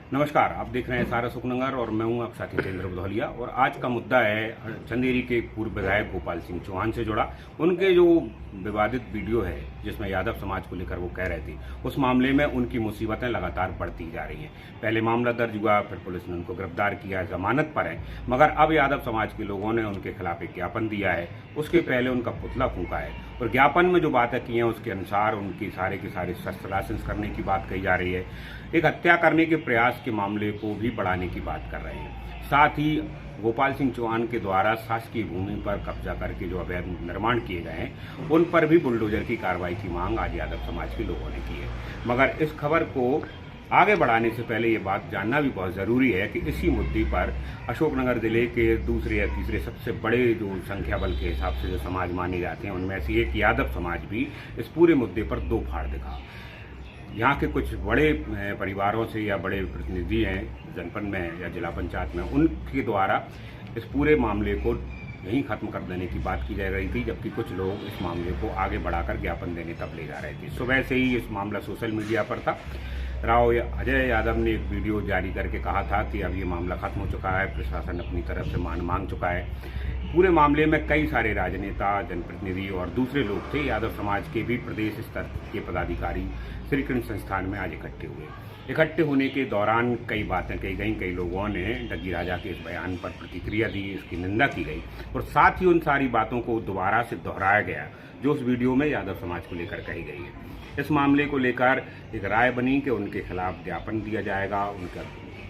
नमस्कार, आप देख रहे हैं सारा सुखनगर और मैं हूं आपका साथी जितेंद्र भदौलिया। और आज का मुद्दा है चंदेरी के पूर्व विधायक गोपाल सिंह चौहान से जुड़ा। उनके जो विवादित वीडियो है जिसमें यादव समाज को लेकर वो कह रहे थे, उस मामले में उनकी मुसीबतें लगातार बढ़ती जा रही हैं। पहले मामला दर्ज हुआ, फिर पुलिस ने उनको गिरफ्तार किया, जमानत पर है, मगर अब यादव समाज के लोगों ने उनके खिलाफ एक ज्ञापन दिया है। उसके पहले उनका पुतला फूंका है और ज्ञापन में जो बातें की हैं उसके अनुसार उनकी सारे के सारे शस्त्र लाइसेंस करने की बात कही जा रही है। एक हत्या करने के प्रयास के मामले को भी बढ़ाने की बात कर रहे हैं। साथ ही गोपाल सिंह चौहान के द्वारा शासकीय भूमि पर कब्जा करके जो अवैध निर्माण किए गए हैं उन पर भी बुलडोजर की कार्रवाई की मांग आज यादव समाज के लोगों ने की है। मगर इस खबर को आगे बढ़ाने से पहले ये बात जानना भी बहुत ज़रूरी है कि इसी मुद्दे पर अशोकनगर जिले के दूसरे या तीसरे सबसे बड़े जो संख्या बल के हिसाब से जो समाज माने जाते हैं उनमें से एक यादव समाज भी इस पूरे मुद्दे पर दो फाड़ दिखा। यहाँ के कुछ बड़े परिवारों से या बड़े प्रतिनिधि हैं जनपद में या जिला पंचायत में, उनके द्वारा इस पूरे मामले को यहीं खत्म कर देने की बात की जा रही थी, जबकि कुछ लोग इस मामले को आगे बढ़ाकर ज्ञापन देने तक ले जा रहे थे। सुबह से ही इस मामला सोशल मीडिया पर था। राव अजय यादव ने एक वीडियो जारी करके कहा था कि अब ये मामला खत्म हो चुका है, प्रशासन अपनी तरफ से मान मांग चुका है। पूरे मामले में कई सारे राजनेता, जनप्रतिनिधि और दूसरे लोग थे। यादव समाज के भी प्रदेश स्तर के पदाधिकारी श्री कृष्ण संस्थान में आज इकट्ठे हुए। इकट्ठे होने के दौरान कई बातें कही गई, कई लोगों ने डग्गी राजा के इस बयान पर प्रतिक्रिया दी, इसकी निंदा की गई और साथ ही उन सारी बातों को दोबारा से दोहराया गया जो उस वीडियो में यादव समाज को लेकर कही गई है। इस मामले को लेकर एक राय बनी कि उनके खिलाफ ज्ञापन दिया जाएगा, उनका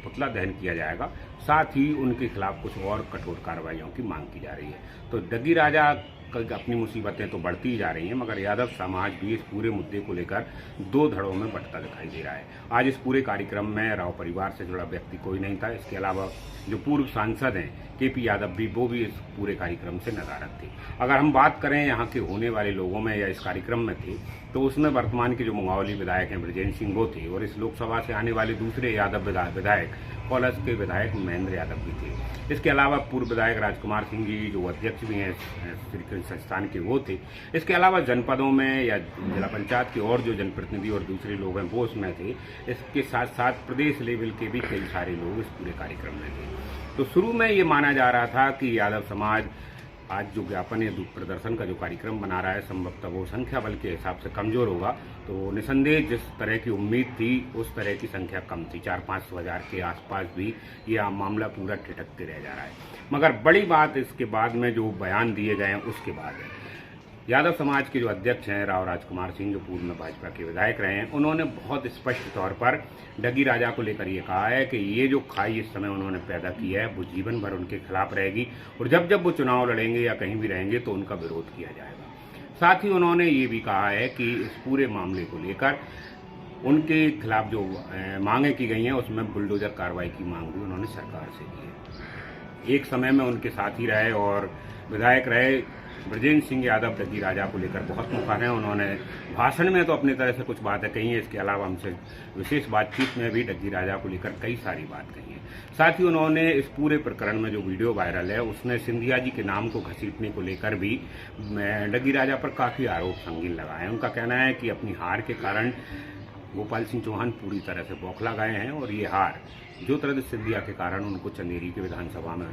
पुतला दहन किया जाएगा, साथ ही उनके खिलाफ कुछ और कठोर कार्रवाइयों की मांग की जा रही है। तो डग्गी राजा अपनी मुसीबतें तो बढ़ती ही जा रही हैं, मगर यादव समाज भी इस पूरे मुद्दे को लेकर दो धड़ों में बंटता दिखाई दे रहा है। आज इस पूरे कार्यक्रम में राव परिवार से जुड़ा व्यक्ति कोई नहीं था। इसके अलावा जो पूर्व सांसद हैं केपी यादव भी, वो भी इस पूरे कार्यक्रम से नदारद थे। अगर हम बात करें यहाँ के होने वाले लोगों में या इस कार्यक्रम में थे, तो उसमें वर्तमान के जो मुंगावली विधायक हैं ब्रजेंद्र सिंह वो थे और इस लोकसभा से आने वाले दूसरे यादव विधायक कॉलेज के विधायक महेंद्र यादव भी थे। इसके अलावा पूर्व विधायक राजकुमार सिंह जी जो अध्यक्ष भी हैं श्री कृष्ण संस्थान के, वो थे। इसके अलावा जनपदों में या जिला पंचायत के और जो जनप्रतिनिधि और दूसरे लोग हैं वो उसमें थे। इसके साथ साथ प्रदेश लेवल के भी कई सारे लोग इस पूरे कार्यक्रम में थे। तो शुरू में ये माना जा रहा था कि यादव समाज आज जो ज्ञापन या दुख प्रदर्शन का जो कार्यक्रम बना रहा है संभवतः वो संख्या बल के हिसाब से कमजोर होगा। तो निसंदेह जिस तरह की उम्मीद थी उस तरह की संख्या कम थी, 400-500 हज़ार के आसपास भी यह मामला पूरा ठिठकते रह जा रहा है। मगर बड़ी बात इसके बाद में जो बयान दिए गए हैं उसके बाद है। यादव समाज के जो अध्यक्ष हैं राव राजकुमार सिंह, जो पूर्व में भाजपा के विधायक रहे हैं, उन्होंने बहुत स्पष्ट तौर पर डग्गी राजा को लेकर ये कहा है कि ये जो खाई इस समय उन्होंने पैदा की है वो जीवन भर उनके खिलाफ रहेगी और जब जब वो चुनाव लड़ेंगे या कहीं भी रहेंगे तो उनका विरोध किया जाएगा। साथ ही उन्होंने ये भी कहा है कि इस पूरे मामले को लेकर उनके खिलाफ जो मांगे की गई हैं उसमें बुलडोजर कार्रवाई की मांग भी उन्होंने सरकार से की है। एक समय में उनके साथ ही रहे और विधायक रहे ब्रजेंद्र सिंह यादव डग्गी राजा को लेकर बहुत मुखर हैं। उन्होंने भाषण में तो अपनी तरह से कुछ बातें कही हैं, इसके अलावा हमसे विशेष बातचीत में भी डग्गी राजा को लेकर कई सारी बात कही है। साथ ही उन्होंने इस पूरे प्रकरण में जो वीडियो वायरल है उसने सिंधिया जी के नाम को घसीटने को लेकर भी डग्गी राजा पर काफ़ी आरोप संगीन लगाए हैं। उनका कहना है कि अपनी हार के कारण गोपाल सिंह चौहान पूरी तरह से बौखला गए हैं और ये हार ज्योतिरादित्य सिंधिया के कारण उनको चंदेरी की विधानसभा में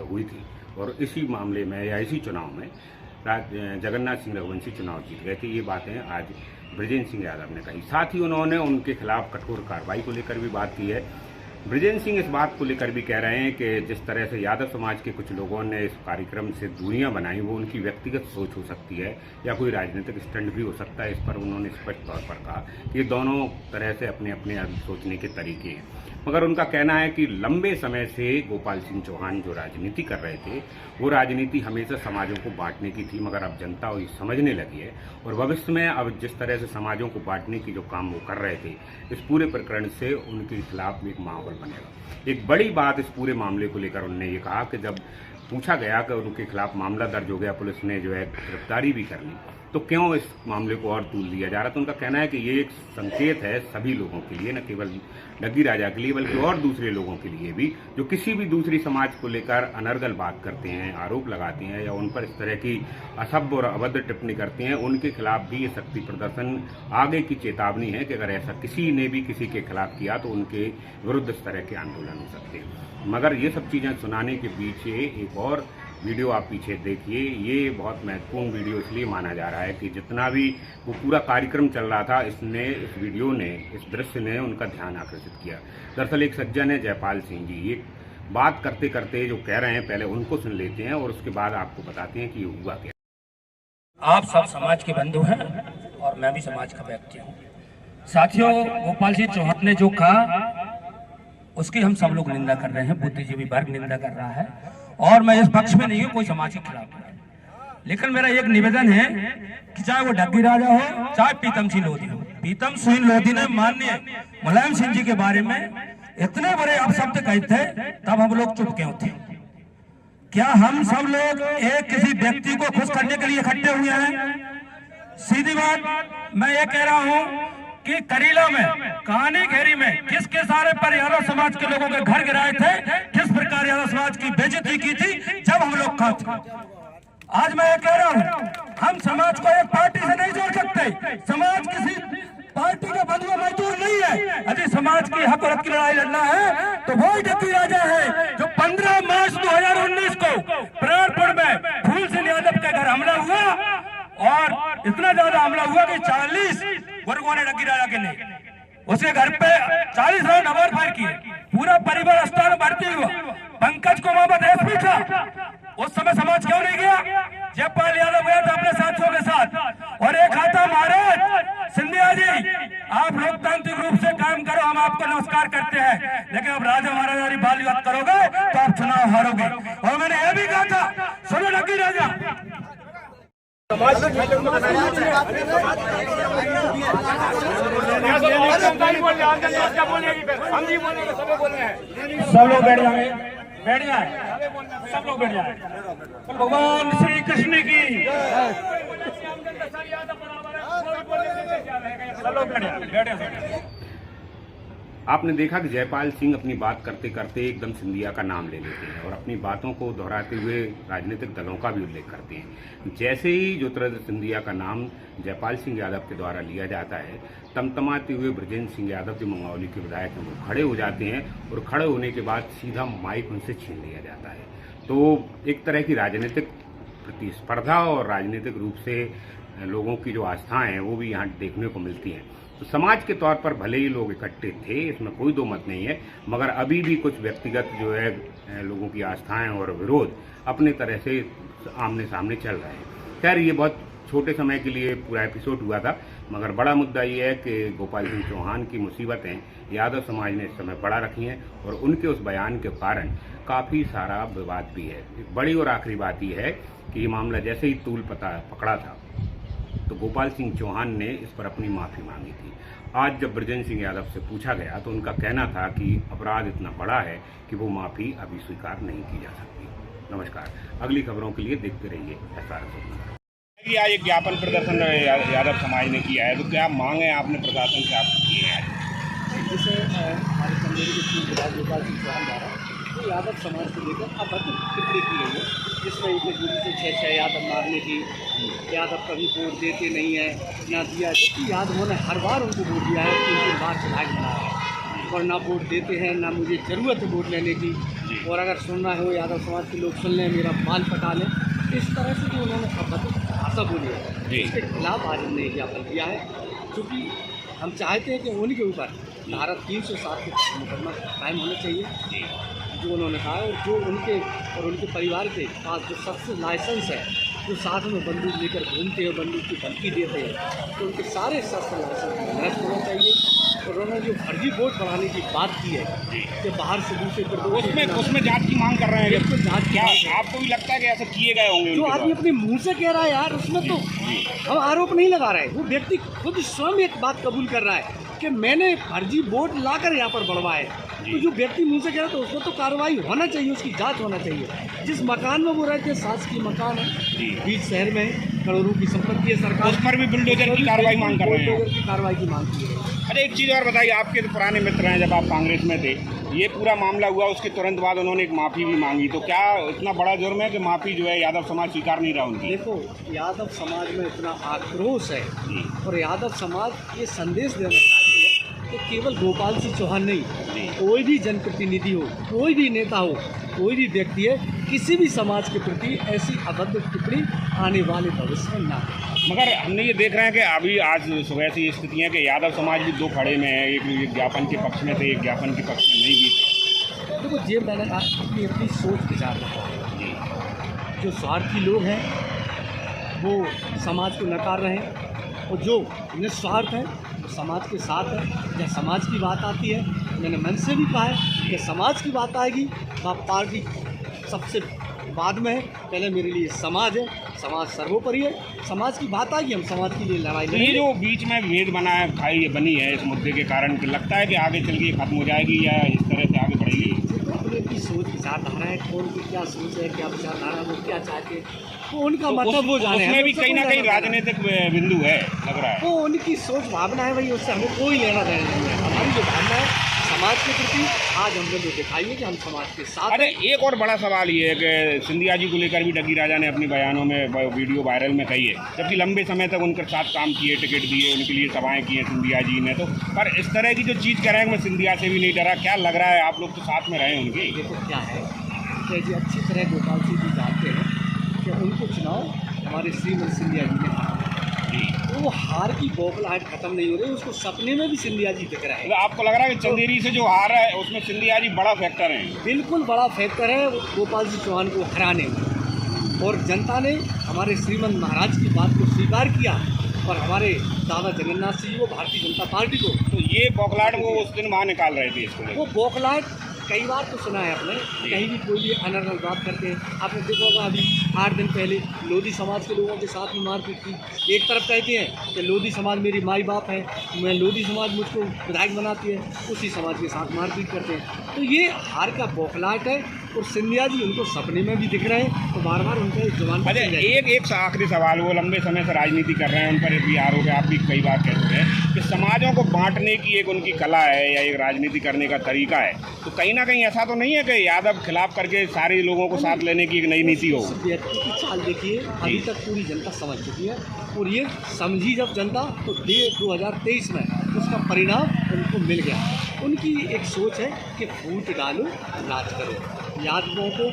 हुई थी और इसी मामले में या इसी चुनाव में जगन्नाथ सिंह रघुवंशी चुनाव जीत गए थे। ये बातें आज ब्रजेंद्र सिंह यादव ने कही। साथ ही उन्होंने उनके खिलाफ कठोर कार्रवाई को लेकर भी बात की है। ब्रजेंद्र सिंह इस बात को लेकर भी कह रहे हैं कि जिस तरह से यादव समाज के कुछ लोगों ने इस कार्यक्रम से दूरियां बनाई वो उनकी व्यक्तिगत सोच हो सकती है या कोई राजनीतिक स्टंट भी हो सकता है। इस पर उन्होंने स्पष्ट तौर पर कहा कि ये दोनों तरह से अपने अपने सोचने के तरीके हैं। मगर उनका कहना है कि लंबे समय से गोपाल सिंह चौहान जो राजनीति कर रहे थे वो राजनीति हमेशा समाजों को बांटने की थी, मगर अब जनता वही समझने लगी है और भविष्य में अब जिस तरह से समाजों को बांटने की जो काम वो कर रहे थे इस पूरे प्रकरण से उनके खिलाफ एक माहौल बनेगा। एक बड़ी बात इस पूरे मामले को लेकर उन्होंने ये कहा कि जब पूछा गया कि उनके खिलाफ मामला दर्ज हो गया, पुलिस ने जो है गिरफ्तारी भी कर ली, तो क्यों इस मामले को और तूल दिया जा रहा है। तो उनका कहना है कि ये एक संकेत है सभी लोगों के लिए, न केवल डग्गी राजा के लिए बल्कि और दूसरे लोगों के लिए भी, जो किसी भी दूसरी समाज को लेकर अनर्गल बात करते हैं, आरोप लगाते हैं या उन पर इस तरह की असभ्य और अभद्र टिप्पणी करते हैं, उनके खिलाफ भी ये शक्ति प्रदर्शन आगे की चेतावनी है कि अगर ऐसा किसी ने भी किसी के खिलाफ किया तो उनके विरुद्ध इस तरह के आंदोलन हो सकते हैं। मगर ये सब चीज़ें सुनाने के पीछे एक और वीडियो आप पीछे देखिए। ये बहुत महत्वपूर्ण वीडियो इसलिए माना जा रहा है कि जितना भी वो पूरा कार्यक्रम चल रहा था, इस वीडियो ने, इस दृश्य ने उनका ध्यान आकर्षित किया। दरअसल एक सज्जन है जयपाल सिंह जी, ये बात करते करते जो कह रहे हैं पहले उनको सुन लेते हैं और उसके बाद आपको बताते हैं कि ये हुआ क्या। आप सब समाज के बंधु हैं और मैं भी समाज का व्यक्ति हूँ। साथियों, गोपाल सिंह चौहान ने जो कहा उसकी हम सब लोग निंदा कर रहे हैं, बुद्धिजीवी वर्ग निंदा कर रहा है और मैं इस पक्ष में नहीं हूँ कोई समाज के खिलाफ। लेकिन मेरा एक निवेदन है कि चाहे वो डग्गी राजा हो चाहे पीतम सिंह लोधी हो, पीतम सिंह लोधी ने माननीय मुलायम सिंह जी के बारे में इतने बड़े अपशब्द कहे थे, तब हम लोग चुप क्यों थे? क्या हम सब लोग एक किसी व्यक्ति को खुश करने के लिए इकट्ठे हुए हैं? सीधी बात मैं ये कह रहा हूँ कि करीला में, कहानी घेरी में किसके सारे पर यादव समाज के लोगों के घर गिराए थे, किस प्रकार यादव समाज की बेइज्जती की थी जब हम लोग कहा थे। आज मैं ये कह रहा हूँ, हम समाज को एक पार्टी से नहीं जोड़ सकते। समाज किसी पार्टी का बंधुआ मजदूर नहीं है। यदि समाज की हक और हक की लड़ाई लड़ना है तो वही डग्गी राजा है जो 15 मार्च 2019 को प्राणपुर में फूल सिंह यादव के घर हमला हुआ और इतना ज्यादा हमला हुआ कि 40 वर्गों ने डग्गी राजा के लिए उसके घर पे 40 राउंड हमार फायर किए। पूरा परिवार अस्पताल में भर्ती हुआ। पंकज को मोहम्मद एसपी था। उस समय समाज क्यों नहीं गया? जयपाल यादव गया था अपने साथियों के साथ और एक खाता महाराज सिंधिया जी, आप लोकतांत्रिक रूप से काम करो, हम आपको नमस्कार करते हैं, लेकिन अब राजा महाराजा बाली बात करोगे तो आप चुनाव हारोगे। और मैंने यह भी कहा था, सुनो डग्गी राजा, सब लोग बैठ जाए, बैठ जाए, सब लोग बैठ जाए। भगवान श्री कृष्ण की सब लोग बैठ जाए, बैठ जाए। आपने देखा कि जयपाल सिंह अपनी बात करते करते एकदम सिंधिया का नाम ले लेते हैं और अपनी बातों को दोहराते हुए राजनीतिक दलों का भी उल्लेख करते हैं। जैसे ही ज्योतिरादित्य सिंधिया का नाम जयपाल सिंह यादव के द्वारा लिया जाता है, तमतमाते हुए बृजेंद्र सिंह यादव जो मंगरौली के विधायक हैं वो खड़े हो जाते हैं और खड़े होने के बाद सीधा माइक उनसे छीन लिया जाता है। तो एक तरह की राजनीतिक प्रतिस्पर्धा और राजनीतिक रूप से लोगों की जो आस्थाएं हैं वो भी यहाँ देखने को मिलती हैं। तो समाज के तौर पर भले ही लोग इकट्ठे थे, इसमें कोई दो मत नहीं है, मगर अभी भी कुछ व्यक्तिगत जो है लोगों की आस्थाएं और विरोध अपने तरह से आमने सामने चल रहे हैं। खैर, ये बहुत छोटे समय के लिए पूरा एपिसोड हुआ था, मगर बड़ा मुद्दा ये है कि गोपाल सिंह चौहान की मुसीबतें यादव समाज ने इस समय बढ़ा रखी हैं और उनके उस बयान के कारण काफ़ी सारा विवाद भी है। एक बड़ी और आखिरी बात यह है कि ये मामला जैसे ही तूल पकड़ा था तो गोपाल सिंह चौहान ने इस पर अपनी माफ़ी मांगी थी। आज जब बृजेंद्र सिंह यादव से पूछा गया तो उनका कहना था कि अपराध इतना बड़ा है कि वो माफ़ी अभी स्वीकार नहीं की जा सकती। नमस्कार, अगली खबरों के लिए देखते रहिए SRS। आज एक ज्ञापन प्रदर्शन यादव समाज ने किया है, तो क्या मांग है आपने प्रशासन से आप की है? जैसे हमारे चंदेरी के पूर्व विधायक गोपाल सिंह चौहान द्वारा तो यादव समाज को लेकर अभद्र टिप्पणी की गई है, जिसमें एक दूरी से 6 यादव मारने की, यादव कभी वोट देते नहीं है ना दिया, जबकि यादवों ने हर बार उनको वोट दिया है, 3 बार विधायक बनाया है और ना वोट देते हैं, ना मुझे ज़रूरत है वोट लेने की। और अगर सुनना हो यादव समाज के लोग सुन लें, मेरा बाल पटा लें, इस तरह से जो उन्होंने अभद्र भाषा बोली है इसके खिलाफ आज हमने ज्ञापन किया है, क्योंकि हम चाहते हैं कि उनके ऊपर धारा 307 के मुकदमा कायम होना चाहिए जो उन्होंने कहा है, और जो उनके और उनके परिवार के पास जो सबसे लाइसेंस है, जो साथ में बंदूक लेकर घूमते हैं, बंदूक की धमकी देते हैं, तो उनके सारे शस्त्र लाइसेंस नष्ट होना चाहिए। और उन्होंने जो फर्जी वोट बढ़ाने की बात की है कि बाहर से दूसरे उसमें जांच की मांग कर रहे हैं। बिल्कुल जांच क्या आपको भी लगता है कि ऐसा किए गए होंगे? जो आदमी अपने मुंह से कह रहा है यार, उसमें तो हम आरोप नहीं लगा रहे, वो व्यक्ति खुद स्वयं एक बात कबूल कर रहा है कि मैंने फर्जी वोट लाकर यहाँ पर बढ़वाए। तो जो व्यक्ति मुंह से कह रहा है तो उसमें तो कार्रवाई होना चाहिए, उसकी जांच होना चाहिए। जिस मकान में वो रहते हैं, शासकीय मकान है, बीच शहर में है, करोड़ों की संपत्ति है सरकार उस पर भी बुलडोजर की कार्रवाई मांग कर रहे हैं। बुलडोजर की कार्रवाई की मांग की है। अच्छा, एक चीज़ और बताइए, आपके तो पुराने मित्र हैं, जब आप कांग्रेस में थे, ये पूरा मामला हुआ, उसके तुरंत बाद उन्होंने एक माफ़ी भी मांगी, तो क्या इतना बड़ा जुर्म है कि माफ़ी जो है यादव समाज स्वीकार नहीं रहा उनकी? देखो, यादव समाज में इतना आक्रोश है और यादव समाज ये संदेश देना चाहती है कि केवल गोपाल सिंह चौहान नहीं, कोई भी जनप्रतिनिधि हो, कोई भी नेता हो, कोई भी व्यक्ति है, किसी भी समाज के प्रति ऐसी अभद्र टिप्पणी आने वाले भविष्य में ना हो। मगर हमने ये देख रहे हैं कि अभी आज सुबह से ये स्थिति है कि यादव समाज भी दो खड़े में है, एक ज्ञापन के पक्ष में थे, एक ज्ञापन के पक्ष में नहीं भी थे। देखो, ये मैंने अपनी सोच विचार रखा, जो स्वार्थी लोग हैं वो समाज को नकार रहे हैं और जो निस्वार्थ है वो समाज के साथ है। जब समाज की बात आती है, मैंने मन से भी कहा है कि समाज की बात आएगी, वहाँ पार्टी सबसे बाद में है, पहले मेरे लिए समाज है, समाज सर्वोपरि है। समाज की बात आएगी, हम समाज के लिए लड़ाई तो ये जो बीच में भेद बनी है इस मुद्दे के कारण, लगता है कि आगे चल के खत्म हो जाएगी या इस तरह से आगे बढ़ेगी? अपने की सोच विचारधारा है, कौन की क्या सोच है, क्या विचारधारा, वो क्या चाहते हैं, वो उनका मतलब वो जाने। उसमें भी कहीं ना कहीं राजनीतिक बिंदु है, लग रहा है। वो उनकी सोच भावना है भाई, उससे हमें कोई लेना देना नहीं है। हमारी जो भावना है समाज के प्रति, आज हमने जो दिखाई है कि हम समाज के साथ। अरे, एक और बड़ा सवाल ये है कि सिंधिया जी को लेकर भी डग्गी राजा ने अपने बयानों में वीडियो वायरल में कही है, जबकि लंबे समय तक उनके साथ काम किए, टिकट दिए, उनके लिए सभाएं की हैं सिंधिया जी ने, तो पर इस तरह की जो चीज़ कह रहे हैं मैं सिंधिया से भी नहीं डरा, क्या लग रहा है? आप लोग तो साथ में रहे उनके। देखो क्या है कि जी अच्छी तरह गोपाल सिंह जी जानते हैं कि उनको चुनाव हमारे श्रीमती सिंधिया जी ने हारा, वो हार की बौखलाहट खत्म नहीं हो रही, उसको सपने में भी सिंधिया जी दिख रहा है। तो आपको लग रहा है कि चंदेरी से जो हार है उसमें सिंधिया जी बड़ा फैक्टर है? बिल्कुल बड़ा फैक्टर है गोपाल सिंह चौहान को हराने में, और जनता ने हमारे श्रीमंत महाराज की बात को स्वीकार किया और हमारे दादा जगन्नाथ सिंह को, भारतीय जनता पार्टी को। तो ये बौखलाहट वो उस दिन वहाँ निकाल रहे थे इसको, वो बौखलाहट कई बार तो सुना है आपने, कहीं भी कोई भी अनर्गल बात करते हैं। आपने देखा होगा अभी 8 दिन पहले लोधी समाज के लोगों के साथ में मारपीट की। एक तरफ कहते हैं कि लोधी समाज मेरी माई बाप है, मैं लोधी समाज मुझको विधायक बनाती है, उसी समाज के साथ मारपीट करते हैं। तो ये हार का बौखलाहट है और सिंधिया जी उनको सपने में भी दिख रहे हैं, तो बार बार उनके जुबान। अच्छा, एक आखिरी सवाल, वो लंबे समय से राजनीति कर रहे हैं, उन पर भी आरोप है, आप भी कई बार कहते हैं कि समाजों को बांटने की एक उनकी कला है या एक राजनीति करने का तरीका है, तो कहीं ना कहीं ऐसा तो नहीं है कि यादव खिलाफ करके सारे लोगों को साथ लेने की एक नई नीति हो? व्यक्ति की चाल देखिए, अभी तक पूरी जनता समझ चुकी है और ये समझी जब जनता तो 2023 में उसका परिणाम उनको मिल गया। उनकी एक सोच है कि फूट डालो राज करो, यादवों को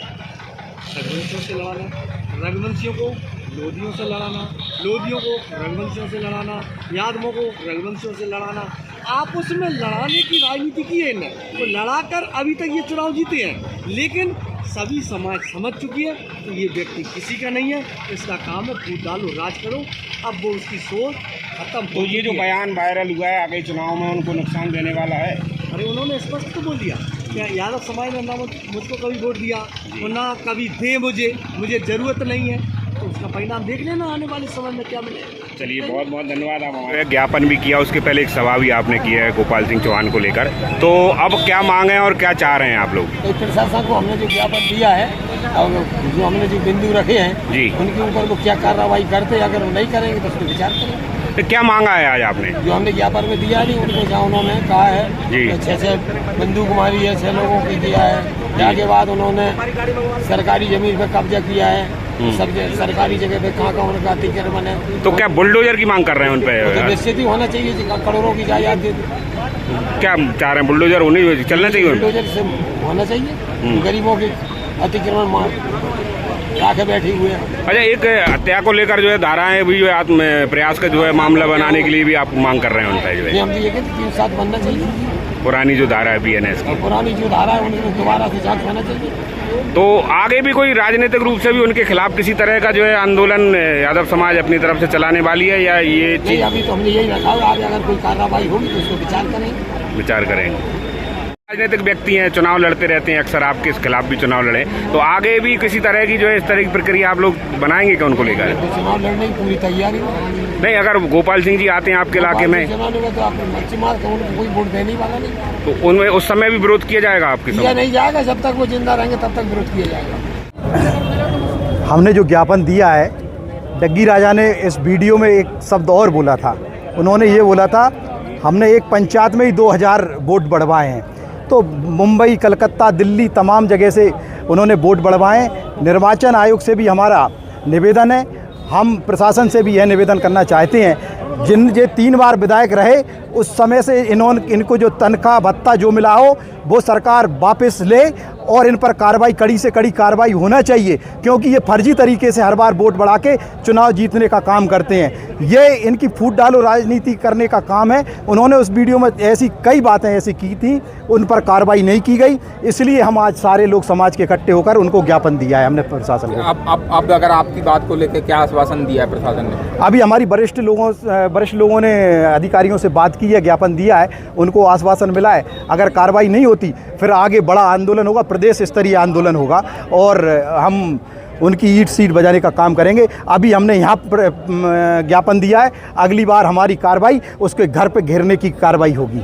रघुवंशियों से लड़ाना, रघुवंशियों को लोधियों से लड़ाना, लोधियों को रघुवंशियों से लड़ाना, यादवों को रघुवंशियों से लड़ाना, आपस में लड़ाने की राजनीति की है। तो लड़ाकर अभी तक ये चुनाव जीते हैं, लेकिन सभी समाज समझ चुकी है कि ये व्यक्ति किसी का नहीं है, इसका काम है फूट डालो राज करो। अब वो उसकी सोच खत्म। तो ये जो बयान वायरल हुआ है आगे चुनाव में उनको नुकसान देने वाला है? अरे उन्होंने स्पष्ट तो बोल दिया कि यादव समाज ने ना मुझको कभी वोट दिया और ना कभी दे, मुझे ज़रूरत नहीं है, तो उसका परिणाम देख लेना आने वाले समय में क्या मिलेगा। चलिए, बहुत बहुत धन्यवाद। आप हमारे ज्ञापन भी किया, उसके पहले एक सभा भी आपने किया है गोपाल सिंह चौहान को लेकर, तो अब क्या मांग है और क्या चाह रहे हैं आप लोग? तो प्रशासन को हमने जो ज्ञापन दिया है और जो हमने जो बिंदु रखे हैं जी, उनके ऊपर वो क्या कार्रवाई करते हैं, अगर वो नहीं करेंगे तो उस पर विचार करेंगे। तो क्या मांगा है आज आपने? जो हमने ज्ञापन में दिया नहीं उनको, जहाँ उन्होंने कहा है जी 6 बंदूक मारी है, 6 लोगों की किया है, जाके बाद उन्होंने सरकारी जमीन पर कब्जा किया है, सब सरकारी जगह पे कहाँ उनका अतिक्रमण है। तो क्या बुलडोजर की मांग कर रहे हैं उन पे? तो निश्चित ही होना चाहिए, करोड़ों की जायदाद दे दी। क्या चाह रहे हैं? बुलडोजर होनी चलना चाहिए, बुलडोजर से होना चाहिए, गरीबों के अतिक्रमण आके बैठे हुए हैं। अच्छा, एक हत्या को लेकर जो है धाराएं भी जो है आत्म प्रयास का जो है मामला बनाने के लिए भी आप मांग कर रहे हैं उन पर जो है? हम ये कहते हैं 3 7 बनना चाहिए। पुरानी जो धारा है BNS की, पुरानी जो धारा है उनमें दोबारा से जांच होना चाहिए। तो आगे भी कोई राजनीतिक रूप से भी उनके खिलाफ किसी तरह का जो है आंदोलन यादव समाज अपनी तरफ से चलाने वाली है या ये नहीं? अभी तो हमने यही रखा है, आगे अगर कोई कार्रवाई होगी तो उसको विचार करेंगे। राजनीतिक व्यक्ति हैं, चुनाव लड़ते रहते हैं, अक्सर आपके इस खिलाफ भी चुनाव लड़े, तो आगे भी किसी तरह की जो है इस तरह की प्रक्रिया आप लोग बनाएंगे क्या उनको लेकर? तो चुनाव लड़ने की पूरी तैयारी नहीं, अगर गोपाल सिंह जी आते हैं आपके इलाके में चुनाव लड़े तो आप मच्छी मार के उनको कोई वोट देने वाला नहीं, तो उनमें उस समय भी विरोध किया जाएगा आपके किया नहीं जाएगा। जब तक वो जिंदा रहेंगे तब तक विरोध किया जाएगा। हमने जो ज्ञापन दिया है डग्गी राजा ने इस वीडियो में एक शब्द और बोला था। उन्होंने ये बोला था, हमने एक पंचायत में ही 2000 वोट बढ़वाए हैं। तो मुंबई, कलकत्ता, दिल्ली तमाम जगह से उन्होंने वोट बढ़वाए। निर्वाचन आयोग से भी हमारा निवेदन है, हम प्रशासन से भी यह निवेदन करना चाहते हैं, जिन ये 3 बार विधायक रहे उस समय से इनको जो तनख्वाह भत्ता जो मिला हो वो सरकार वापस ले और इन पर कार्रवाई, कड़ी से कड़ी कार्रवाई होना चाहिए, क्योंकि ये फर्जी तरीके से हर बार वोट बढ़ा के चुनाव जीतने का काम करते हैं। ये इनकी फूट डालो राजनीति करने का काम है। उन्होंने उस वीडियो में ऐसी कई बातें ऐसी की थी, उन पर कार्रवाई नहीं की गई, इसलिए हम आज सारे लोग समाज के इकट्ठे होकर उनको ज्ञापन दिया है हमने प्रशासन को। अब अगर आपकी बात को लेकर क्या आश्वासन दिया है प्रशासन ने? अभी हमारी वरिष्ठ लोगों ने अधिकारियों से बात की है, ज्ञापन दिया है, उनको आश्वासन मिला है अगर कार्रवाई नहीं होती फिर आगे बड़ा आंदोलन होगा, प्रदेश स्तरीय आंदोलन होगा और हम उनकी ईंट सीट बजाने का काम करेंगे। अभी हमने यहाँ पर ज्ञापन दिया है, अगली बार हमारी कार्रवाई उसके घर पे घेरने की कार्रवाई होगी।